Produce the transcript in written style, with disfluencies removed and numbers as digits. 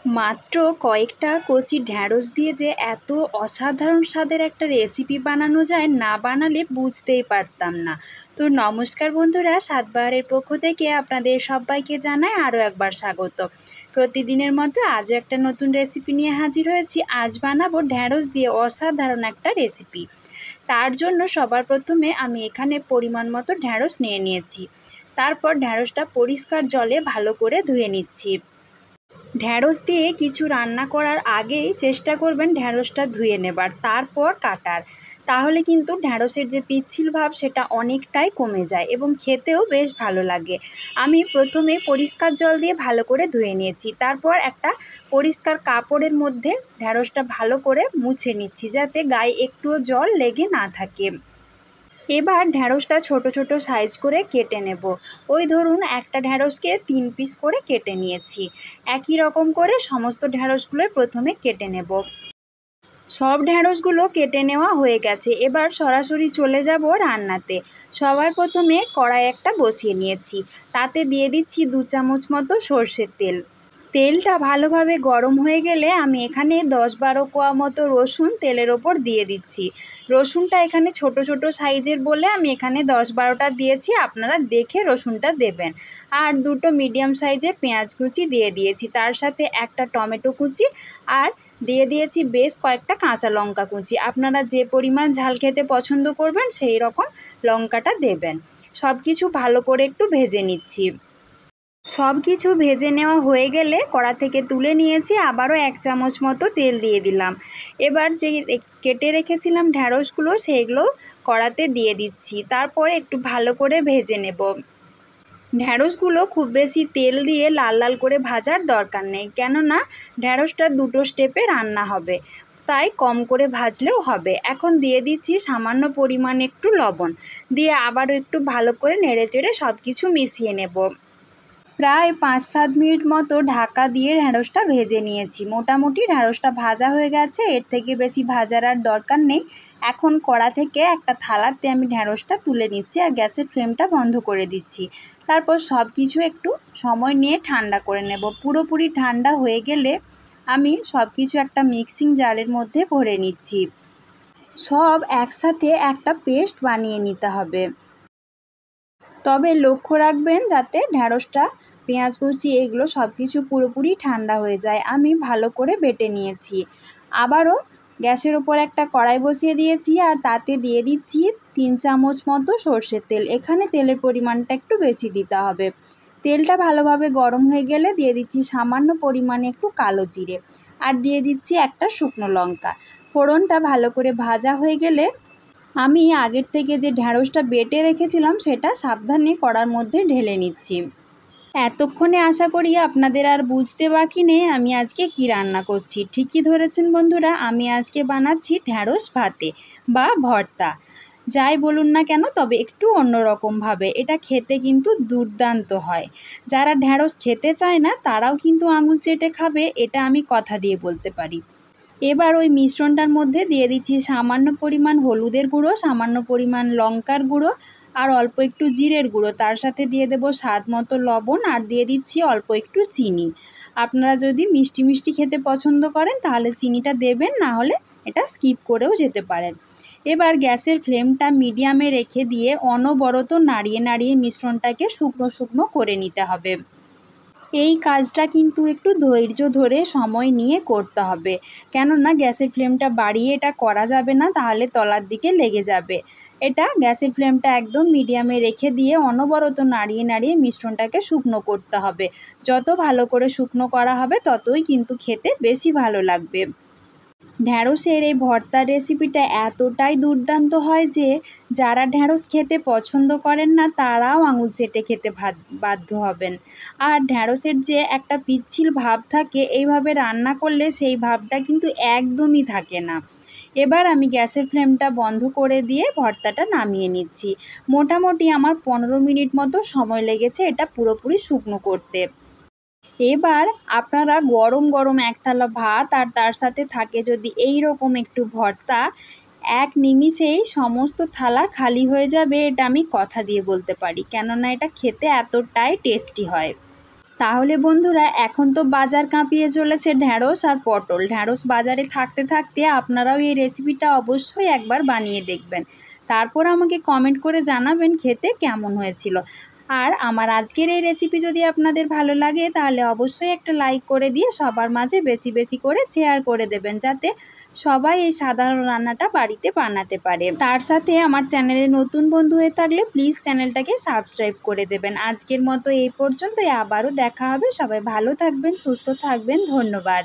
মাত্র কয়েকটা কচি ঢ্যাঁড়স দিয়ে যে এত অসাধারণ স্বাদের একটা রেসিপি বানানো যায়, না বানালে বুঝতেই পারতাম না। তো নমস্কার বন্ধুরা, স্বাদবাহারের পক্ষ থেকে আপনাদের সবাইকে জানাই আরও একবার স্বাগত। প্রতিদিনের মতো আজও একটা নতুন রেসিপি নিয়ে হাজির হয়েছি। আজ বানাবো ঢ্যাঁড়স দিয়ে অসাধারণ একটা রেসিপি। তার জন্য সবার প্রথমে আমি এখানে পরিমাণ মতো ঢ্যাঁড়স নিয়ে নিয়েছি। তারপর ঢ্যাঁড়সটা পরিষ্কার জলে ভালো করে ধুয়ে নিচ্ছি। ঢ্যাঁড়স দিয়ে কিছু রান্না করার আগেই চেষ্টা করবেন ঢ্যাঁড়সটা ধুয়ে নেবার, তারপর কাটার। তাহলে কিন্তু ঢ্যাঁড়সের যে পিচ্ছিল ভাব সেটা অনেকটাই কমে যায় এবং খেতেও বেশ ভালো লাগে। আমি প্রথমে পরিষ্কার জল দিয়ে ভালো করে ধুয়ে নিয়েছি। তারপর একটা পরিষ্কার কাপড়ের মধ্যে ঢ্যাঁড়সটা ভালো করে মুছে নিচ্ছি, যাতে গায়ে একটুও জল লেগে না থাকে। এবার ঢ্যাঁড়সটা ছোট ছোট সাইজ করে কেটে নেব। ওই ধরুন একটা ঢ্যাঁড়সকে 3 পিস করে কেটে নিয়েছি। একই রকম করে সমস্ত ঢ্যাঁড়সগুলো প্রথমে কেটে নেব। সব ঢ্যাঁড়সগুলো কেটে নেওয়া হয়ে গেছে। এবার সরাসরি চলে যাব রান্নাতে। সবার প্রথমে কড়াই একটা বসিয়ে নিয়েছি। তাতে দিয়ে দিচ্ছি 2 চামচ মতো সর্ষের তেল। তেলটা ভালোভাবে গরম হয়ে গেলে আমি এখানে 10-12 কোয়া মতো রসুন তেলের ওপর দিয়ে দিচ্ছি। রসুনটা এখানে ছোট ছোট সাইজের বলে আমি এখানে 10-12টা দিয়েছি, আপনারা দেখে রসুনটা দেবেন। আর 2টো মিডিয়াম সাইজের পেঁয়াজ কুচি দিয়ে দিয়েছি, তার সাথে একটা টমেটো কুচি আর দিয়ে দিয়েছি বেশ কয়েকটা কাঁচা লঙ্কা কুচি। আপনারা যে পরিমাণ ঝাল খেতে পছন্দ করবেন সেই রকম লঙ্কাটা দেবেন। সব কিছু ভালো করে একটু ভেজে নিচ্ছি। সব কিছু ভেজে নেওয়া হয়ে গেলে কড়া থেকে তুলে নিয়েছি, আবারও 1 চামচ মতো তেল দিয়ে দিলাম। এবার যে কেটে রেখেছিলাম ঢ্যাঁড়সগুলো সেইগুলো কড়াতে দিয়ে দিচ্ছি। তারপর একটু ভালো করে ভেজে নেব। ঢ্যাঁড়সগুলো খুব বেশি তেল দিয়ে লাল লাল করে ভাজার দরকার নেই, কেননা ঢ্যাঁড়সটা 2টো স্টেপে রান্না হবে, তাই কম করে ভাজলেও হবে। এখন দিয়ে দিচ্ছি সামান্য পরিমাণে একটু লবণ, দিয়ে আবারও একটু ভালো করে নেড়েচেড়ে সব কিছু মিশিয়ে নেব। প্রায় 5-7 মিনিট মতো ঢাকা দিয়ে ঢ্যাঁড়সটা ভেজে নিয়েছি। মোটামুটি ঢ্যাঁড়সটা ভাজা হয়ে গেছে, এর থেকে বেশি ভাজার আর দরকার নেই। এখন কড়া থেকে একটা থালাতে আমি ঢ্যাঁড়সটা তুলে নিচ্ছি আর গ্যাসের ফ্লেমটা বন্ধ করে দিচ্ছি। তারপর সব কিছু একটু সময় নিয়ে ঠান্ডা করে নেব। পুরোপুরি ঠান্ডা হয়ে গেলে আমি সব কিছু একটা মিক্সিং জারের মধ্যে ভরে নিচ্ছি। সব একসাথে একটা পেস্ট বানিয়ে নিতে হবে। তবে লক্ষ্য রাখবেন যাতে ঢ্যাঁড়সটা, পেঁয়াজ কুচি এগুলো সব কিছু পুরোপুরি ঠান্ডা হয়ে যায়। আমি ভালো করে বেটে নিয়েছি। আবারও গ্যাসের ওপর একটা কড়াই বসিয়ে দিয়েছি আর তাতে দিয়ে দিচ্ছি 3 চামচ মতো সর্ষের তেল। এখানে তেলের পরিমাণটা একটু বেশি দিতে হবে। তেলটা ভালোভাবে গরম হয়ে গেলে দিয়ে দিচ্ছি সামান্য পরিমাণে একটু কালো জিরে আর দিয়ে দিচ্ছি একটা শুকনো লঙ্কা। ফোড়নটা ভালো করে ভাজা হয়ে গেলে আমি আগের থেকে যে ঢ্যাঁড়সটা বেটে রেখেছিলাম সেটা সাবধানে কড়ার মধ্যে ঢেলে নিচ্ছি। এতক্ষণে আশা করি আপনাদের আর বুঝতে বাকি নেই আমি আজকে কি রান্না করছি। ঠিকই ধরেছেন বন্ধুরা, আমি আজকে বানাচ্ছি ঢ্যাঁড়স ভাতে বা ভর্তা। যাই বলুন না কেন, তবে একটু অন্যরকমভাবে। এটা খেতে কিন্তু দুর্দান্ত হয়। যারা ঢ্যাঁড়স খেতে চায় না তারাও কিন্তু আঙুল চেটে খাবে, এটা আমি কথা দিয়ে বলতে পারি। এবার ওই মিশ্রণটার মধ্যে দিয়ে দিচ্ছি সামান্য পরিমাণ হলুদের গুঁড়ো, সামান্য পরিমাণ লঙ্কার গুঁড়ো আর অল্প একটু জিরের গুঁড়ো। তার সাথে দিয়ে দেবো স্বাদ মতো লবণ আর দিয়ে দিচ্ছি অল্প একটু চিনি। আপনারা যদি মিষ্টি মিষ্টি খেতে পছন্দ করেন তাহলে চিনিটা দেবেন, না হলে এটা স্কিপ করেও যেতে পারেন। এবার গ্যাসের ফ্লেমটা মিডিয়ামে রেখে দিয়ে অনবরত নাড়িয়ে নাড়িয়ে মিশ্রণটাকে শুকনো শুকনো করে নিতে হবে। এই কাজটা কিন্তু একটু ধৈর্য ধরে সময় নিয়ে করতে হবে, কেননা গ্যাসের ফ্লেমটা বাড়িয়ে এটা করা যাবে না, তাহলে তলার দিকে লেগে যাবে। এটা গ্যাসের ফ্লেমটা একদম মিডিয়ামে রেখে দিয়ে অনবরত নাড়িয়ে নাড়িয়ে মিশ্রণটাকে শুকনো করতে হবে। যত ভালো করে শুকনো করা হবে ততই কিন্তু খেতে বেশি ভালো লাগবে। ঢ্যাঁড়সের এই ভর্তার রেসিপিটা এতটাই দুর্দান্ত হয় যে যারা ঢ্যাঁড়স খেতে পছন্দ করেন না তারাও আঙুল চেটে খেতে বাধ্য হবেন। আর ঢ্যাঁড়সের যে একটা পিচ্ছিল ভাব থাকে, এইভাবে রান্না করলে সেই ভাবটা কিন্তু একদমই থাকে না। এবার আমি গ্যাসের ফ্লেমটা বন্ধ করে দিয়ে ভর্তাটা নামিয়ে নিচ্ছি। মোটামুটি আমার 15 মিনিট মতো সময় লেগেছে এটা পুরোপুরি শুকনো করতে। এবার আপনারা গরম গরম এক থালা ভাত আর তার সাথে থাকে যদি এই রকম একটু ভর্তা, এক নিমিষেই সমস্ত থালা খালি হয়ে যাবে, এটা আমি কথা দিয়ে বলতে পারি, কেননা এটা খেতে এতটাই টেস্টি হয়। তাহলে বন্ধুরা এখন তো বাজার কাঁপিয়ে চলেছে ঢ্যাঁড়স আর পটল। ঢ্যাঁড়স বাজারে থাকতে থাকতে আপনারাও এই রেসিপিটা অবশ্যই একবার বানিয়ে দেখবেন, তারপর আমাকে কমেন্ট করে জানাবেন খেতে কেমন হয়েছিল। আর আমার আজকের এই রেসিপি যদি আপনাদের ভালো লাগে তাহলে অবশ্যই একটা লাইক করে দিয়ে সবার মাঝে বেশি বেশি করে শেয়ার করে দেবেন, যাতে সবাই এই সাধারণ রান্নাটা বাড়িতে বানাতে পারে। তার সাথে আমার চ্যানেলে নতুন বন্ধু হয়ে থাকলে প্লিজ চ্যানেলটাকে সাবস্ক্রাইব করে দেবেন। আজকের মতো এই পর্যন্তই, আবারও দেখা হবে। সবাই ভালো থাকবেন, সুস্থ থাকবেন, ধন্যবাদ।